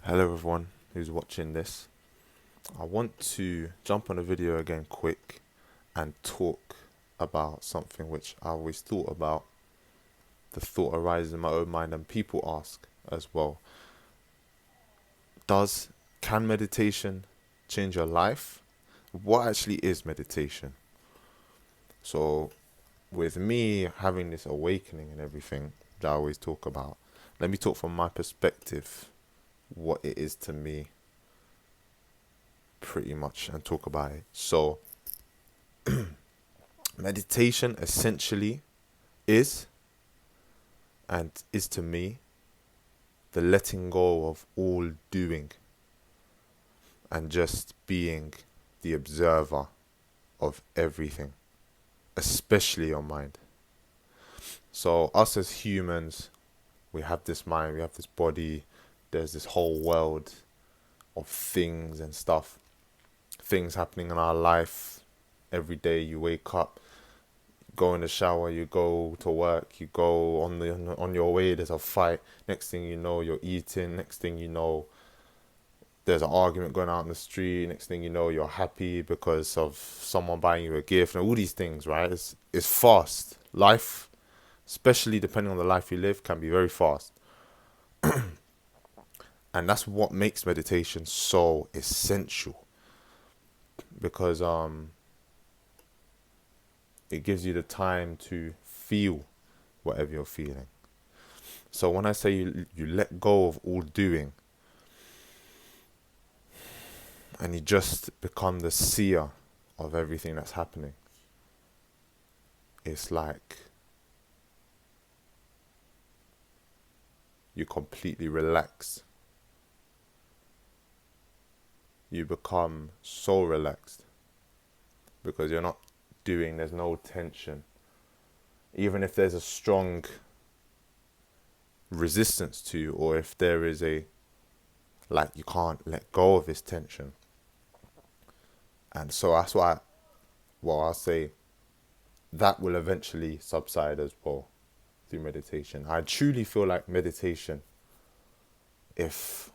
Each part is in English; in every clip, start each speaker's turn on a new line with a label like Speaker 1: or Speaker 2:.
Speaker 1: Hello everyone who's watching this. I want to jump on a video again quick and talk about something which I always thought about. The thought arises in my own mind and people ask as well. Can meditation change your life? What actually is meditation? So with me having this awakening and everything that I always talk about, let me talk from my perspective what it is to me pretty much and talk about it. So meditation essentially is and is to me the letting go of all doing and just being the observer of everything, especially your mind. So us as humans, we have this mind, we have this body, there's this whole world of things and stuff, things happening in our life. Every day you wake up, go in the shower, you go to work, you go on your way, there's a fight. Next thing you know, you're eating. Next thing you know, there's an argument going out in the street. Next thing you know, you're happy because of someone buying you a gift and all these things, right? It's fast. Life, especially depending on the life you live, can be very fast. And that's what makes meditation so essential because it gives you the time to feel whatever you're feeling. So when I say you let go of all doing and you just become the seer of everything that's happening, it's like you completely relax. You become so relaxed because you're not doing, there's no tension. Even if there's a strong resistance to, or if there is you can't let go of this tension. And so that's why, I'll say that will eventually subside as well through meditation. I truly feel like meditation, if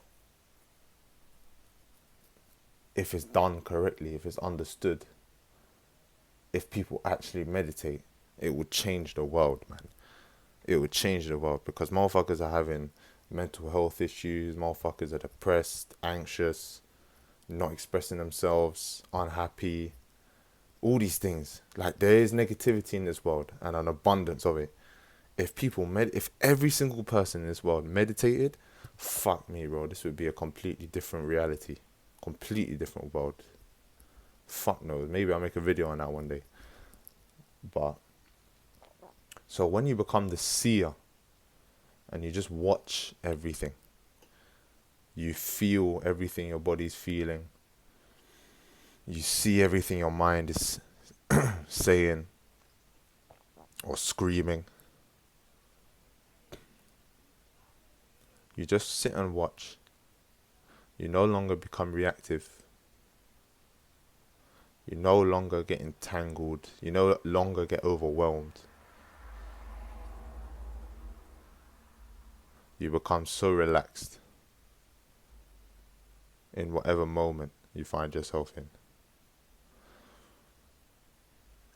Speaker 1: it's done correctly, if it's understood, if people actually meditate, it would change the world, man. It would change the world because motherfuckers are having mental health issues, motherfuckers are depressed, anxious, not expressing themselves, unhappy, all these things. Like, there is negativity in this world and an abundance of it. If every single person in this world meditated, fuck me, bro, this would be a completely different reality, completely different world. Fuck knows, maybe I'll make a video on that one day. But so when you become the seer and you just watch everything, you feel everything your body's feeling, you see everything your mind is saying or screaming. You just sit and watch. You no longer become reactive. You no longer get entangled. You no longer get overwhelmed. You become so relaxed in whatever moment you find yourself in.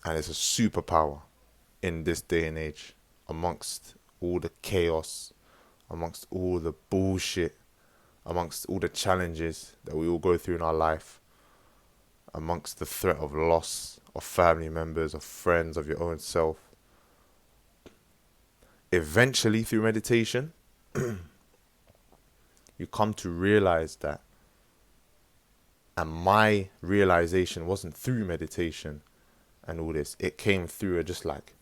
Speaker 1: And it's a superpower in this day and age, amongst all the chaos, amongst all the bullshit, amongst all the challenges that we all go through in our life, amongst the threat of loss of family members, of friends, of your own self. Eventually, through meditation, you come to realize that. And my realization wasn't through meditation and all this. It came through a just like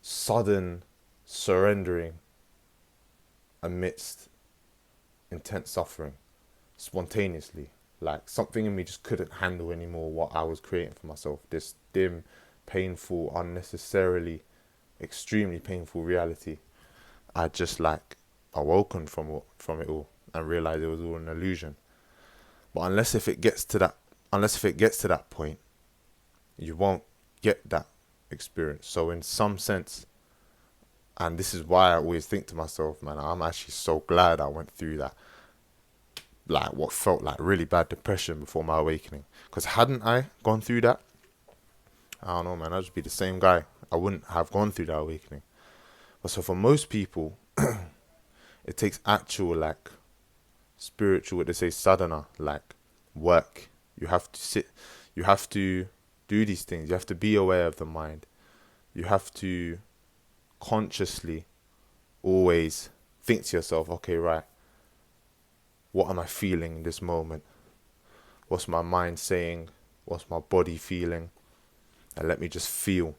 Speaker 1: sudden surrendering amidst intense suffering, spontaneously. Like, something in me just couldn't handle anymore what I was creating for myself. This dim, painful, unnecessarily extremely painful reality. I just like awoken from it all and realized it was all an illusion. But unless if it gets to that point, you won't get that experience. So in some sense, and this is why I always think to myself, man, I'm actually so glad I went through that. like what felt like really bad depression before my awakening. Because hadn't I gone through that, I don't know, man, I'd just be the same guy. I wouldn't have gone through that awakening. But so for most people, it takes actual like spiritual, what they say, sadhana, like work. You have to sit, you have to do these things. You have to be aware of the mind. You have to consciously always think to yourself, okay, right, what am I feeling in this moment? What's my mind saying? What's my body feeling? And let me just feel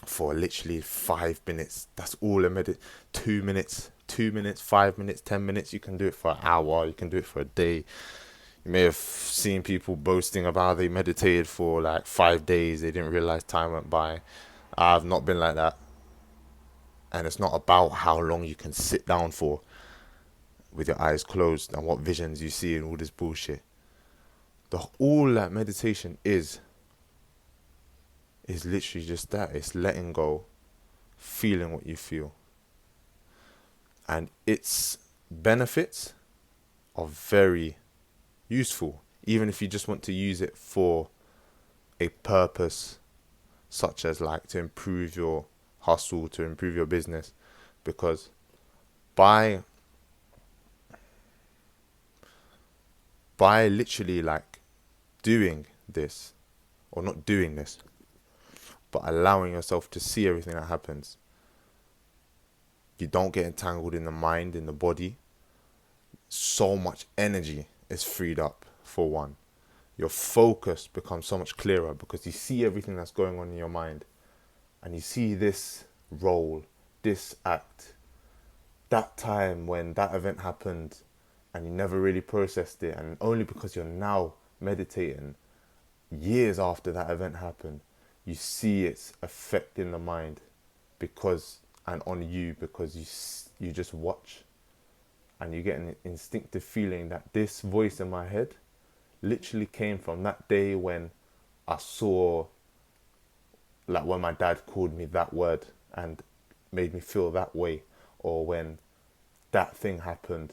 Speaker 1: for literally 5 minutes. That's all a minute. 2 minutes, 2 minutes, 5 minutes, 10 minutes. You can do it for an hour. You can do it for a day. You may have seen people boasting about they meditated for like 5 days. They didn't realize time went by. I've not been like that. And it's not about how long you can sit down for with your eyes closed and what visions you see and all this bullshit. All that meditation is literally just that. It's letting go, feeling what you feel. And its benefits are very useful, even if you just want to use it for a purpose, such as like to improve your hustle, to improve your business. Because by literally like doing this, or not doing this, but allowing yourself to see everything that happens, you don't get entangled in the mind, in the body. So much energy is freed up, for one. Your focus becomes so much clearer because you see everything that's going on in your mind. And you see this role, this act, that time when that event happened and you never really processed it. And only because you're now meditating years after that event happened, you see its effect in the mind and on you, because you just watch and you get an instinctive feeling that this voice in my head literally came from that day when I saw, like when my dad called me that word and made me feel that way, or when that thing happened,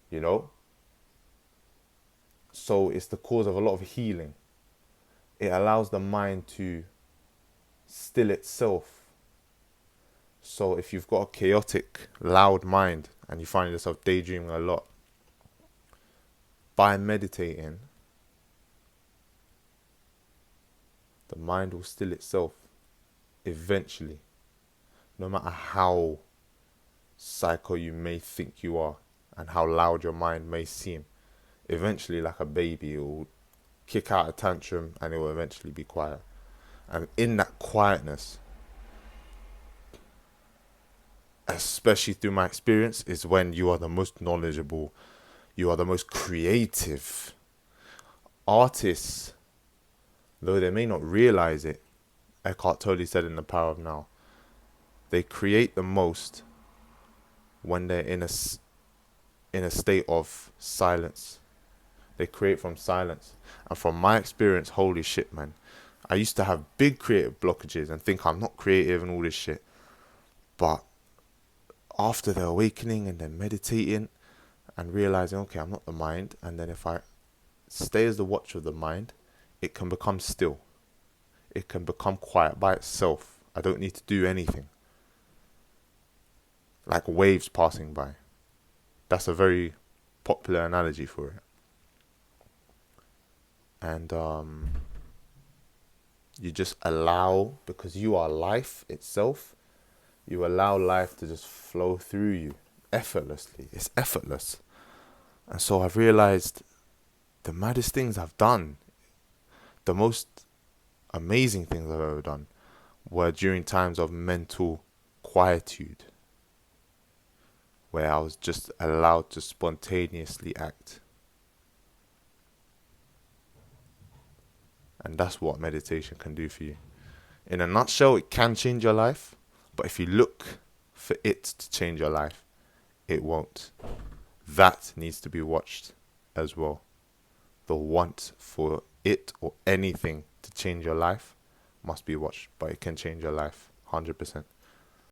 Speaker 1: you know? So it's the cause of a lot of healing. It allows the mind to still itself. So if you've got a chaotic, loud mind and you find yourself daydreaming a lot, by meditating, the mind will still itself eventually, no matter how psycho you may think you are and how loud your mind may seem. Eventually, like a baby, it will kick out a tantrum and it will eventually be quiet. And in that quietness, especially through my experience, is when you are the most knowledgeable, you are the most creative. Artists, though they may not realize it, Eckhart Tolle said in The Power of Now, they create the most when they're in a state of silence. They create from silence. And from my experience, holy shit, man, I used to have big creative blockages and think I'm not creative and all this shit. But after the awakening and then meditating and realizing, okay, I'm not the mind, and then if I stay as the watcher of the mind, it can become still. It can become quiet by itself. I don't need to do anything. Like waves passing by. That's a very popular analogy for it. And you just allow, because you are life itself, you allow life to just flow through you effortlessly. It's effortless. And so I've realized the maddest things I've done, the most amazing things I've ever done, were during times of mental quietude, where I was just allowed to spontaneously act. And that's what meditation can do for you. In a nutshell, it can change your life, but if you look for it to change your life, it won't. That needs to be watched as well. The want for it or anything to change your life must be watched, but it can change your life 100%.